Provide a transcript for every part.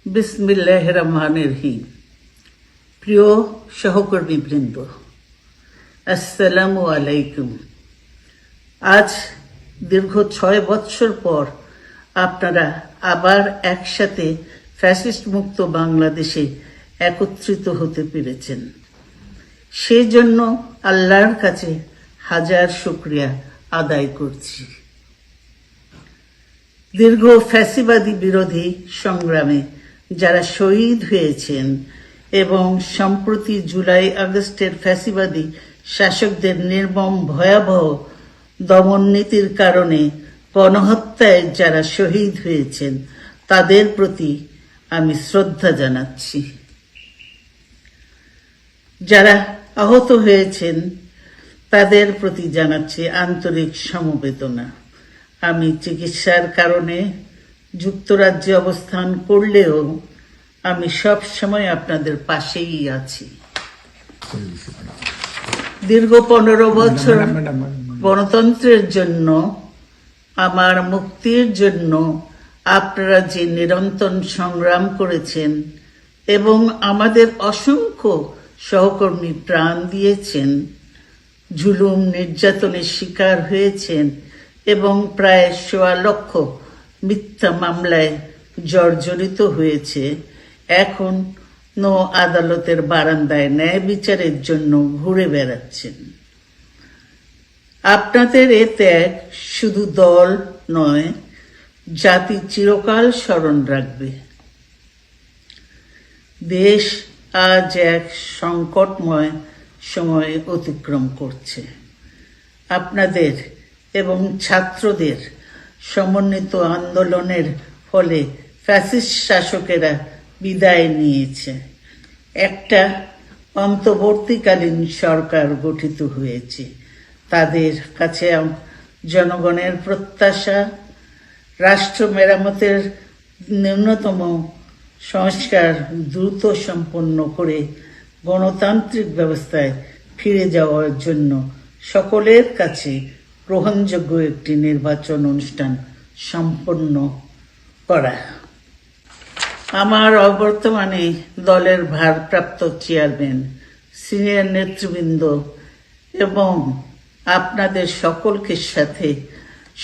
বিসমিল্লাহির রহমানির রহিম। প্রিয় সহকর্মীবৃন্দ, আসসালামু আলাইকুম। আজ দীর্ঘ 6 বৎসর পর আপনারা আবার একসাথে ফ্যাসিস্ট মুক্ত বাংলাদেশে একত্রিত হতে পেরেছেন। সেজন্য আল্লাহর কাছে হাজার শুকরিয়া আদায় করছি। দীর্ঘ ফ্যাসিবাদী বিরোধী সংগ্রামে যারা শহীদ হয়েছেন এবং সম্প্রতি জুলাই আগস্টের ফ্যাসিবাদী শাসকদের নির্মম ভয়াবহ দমন নীতির কারণে গণহত্যায় যারা শহীদ হয়েছেন তাদের প্রতি আমি শ্রদ্ধা জানাচ্ছি। যারা আহত হয়েছেন তাদের প্রতি জানাচ্ছি আন্তরিক সমবেদনা। আমি চিকিৎসার কারণে যুক্তরাজ্যে অবস্থান করলেও আমি সব সময় আপনাদের পাশেই আছি। দীর্ঘ 15 বছর গণতন্ত্রের জন্য, আমার মুক্তির জন্য আপনারা যে নিরন্তর সংগ্রাম করেছেন এবং আমাদের অসংখ্য সহকর্মী প্রাণ দিয়েছেন, জুলুম নির্যাতনের শিকার হয়েছেন এবং প্রায় 1.25 লক্ষ মিথ্যা মামলায় জর্জরিত হয়েছে, এখন আদালতের বারান্দায় ন্যায় বিচারের জন্য ঘুরে বেড়াচ্ছেন। আপনাদের এ ত্যাগ শুধু দল নয়, জাতি চিরকাল স্মরণ রাখবে। দেশ আজ এক সংকটময় সময় অতিক্রম করছে। আপনাদের এবং ছাত্রদের সমন্বিত আন্দোলনের ফলে ফ্যাসিস্ট শাসকেরা বিদায় নিয়েছে। একটা অন্তর্বর্তীকালীন সরকার গঠিত হয়েছে। তাদের কাছে জনগণের প্রত্যাশা, রাষ্ট্র মেরামতের ন্যূনতম সংস্কার দ্রুত সম্পন্ন করে গণতান্ত্রিক ব্যবস্থায় ফিরে যাওয়ার জন্য সকলের কাছে গ্রহণযোগ্য একটি নির্বাচন অনুষ্ঠান সম্পন্ন করা। আমার অবর্তমানে দলের ভারপ্রাপ্ত চেয়ারম্যান, সিনিয়র নেতৃবৃন্দ এবং আপনাদের সকলকে সাথে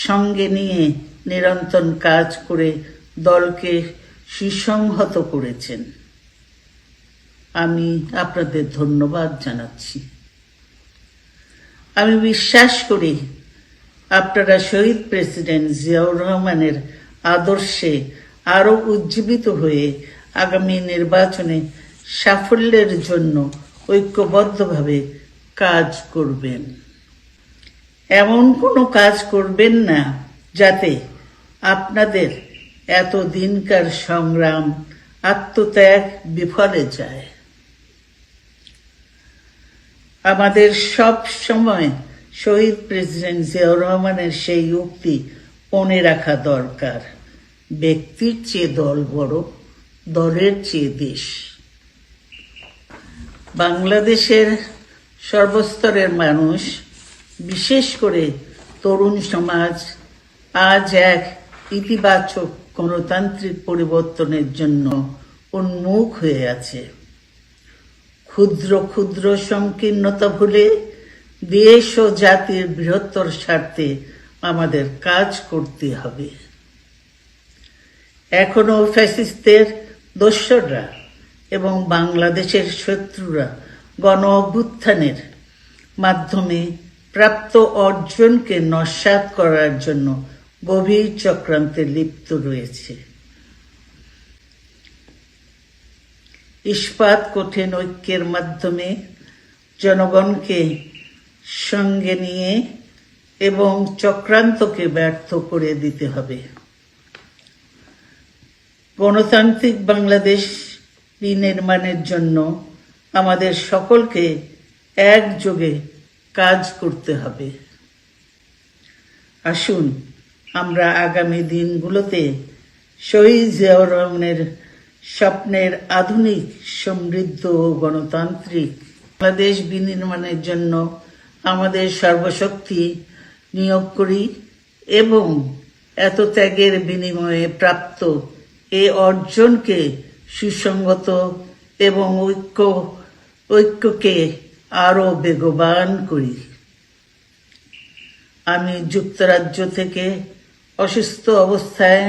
সঙ্গে নিয়ে নিরন্তর কাজ করে দলকে সুসংহত করেছেন। আমি আপনাদের ধন্যবাদ জানাচ্ছি। আমি বিশ্বাস করি আপনারা শহীদ প্রেসিডেন্ট জিয়াউর রহমানের আদর্শে আরো উজ্জীবিত হয়ে আগামী নির্বাচনে সাফল্যের জন্য ঐক্যবদ্ধভাবে কাজ করবেন। এমন কোনো কাজ করবেন না যাতে আপনাদের এত দিনকার সংগ্রাম, আত্মত্যাগ বিফলে যায়। আমাদের সব সময় শহীদ প্রেসিডেন্ট জিয়াউর রহমানের সেই উক্তি মনে রাখা দরকার, ব্যক্তির চেয়ে দল বড়, দলের চেয়ে দেশ। বাংলাদেশের সর্বস্তরের মানুষ, বিশেষ করে তরুণ সমাজ আজ এক ইতিবাচক গণতান্ত্রিক পরিবর্তনের জন্য উন্মুখ হয়ে আছে। ক্ষুদ্র ক্ষুদ্র সংকীর্ণতা ভুলে দেশ ও জাতির বৃহত্তর স্বার্থে আমাদের কাজ করতে হবে। এখনো ফ্যাসিস্টদের দোসররা এবং বাংলাদেশের শত্রুরা গণ অভ্যুত্থানের মাধ্যমে প্রাপ্ত অর্জনকে নস্যাৎ করার জন্য গভীর চক্রান্তে লিপ্ত রয়েছে। ইস্পাত কঠিন ঐক্যের মাধ্যমে জনগণকে সঙ্গে নিয়ে এবং চক্রান্তকে ব্যর্থ করে দিতে হবে। গণতান্ত্রিক বাংলাদেশ বিনির্মাণের জন্য আমাদের সকলকে একযোগে কাজ করতে হবে। আসুন আমরা আগামী দিনগুলোতে শহীদ জিয়াউর রহমানের স্বপ্নের আধুনিক, সমৃদ্ধ ও গণতান্ত্রিক বাংলাদেশ বিনির্মাণের জন্য আমাদের সর্বশক্তি নিয়োগ করি এবং এত ত্যাগের বিনিময়ে প্রাপ্ত এই অর্জনকে সুসংগত এবং ঐক্যকে আরো বেগবান করি। আমি যুক্তরাজ্য থেকে অসুস্থ অবস্থায়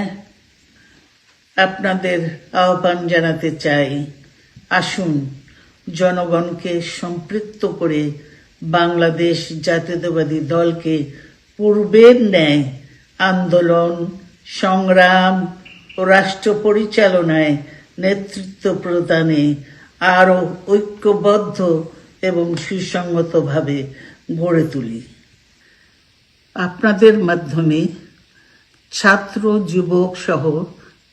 আপনাদের আহ্বান জানাতে চাই, আসুন জনগণকে সম্পৃক্ত করে বাংলাদেশ জাতীয়তাবাদী দলকে পূর্বের ন্যায় আন্দোলন, সংগ্রাম ও রাষ্ট্র পরিচালনায় নেতৃত্ব প্রদানে আরো ঐক্যবদ্ধ এবং সুসংগতভাবে গড়ে তুলি। আপনাদের মাধ্যমে ছাত্র, যুবক সহ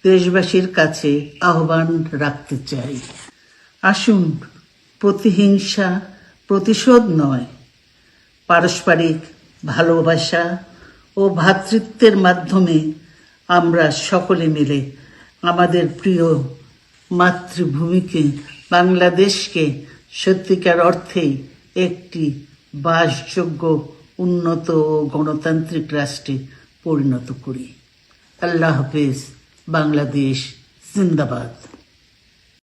দেশবাসীর কাছে আহ্বান রাখতে চাই, আসুন প্রতিহিংসা, প্রতিশোধ নয়, পারস্পরিক ভালোবাসা ও ভ্রাতৃত্বের মাধ্যমে আমরা সকলে মিলে আমাদের প্রিয় মাতৃভূমিকে, বাংলাদেশকে সত্যিকার অর্থেই একটি বাসযোগ্য, উন্নত ও গণতান্ত্রিক রাষ্ট্রে পরিণত করি। আল্লাহ হাফেজ। বাংলাদেশ জিন্দাবাদ।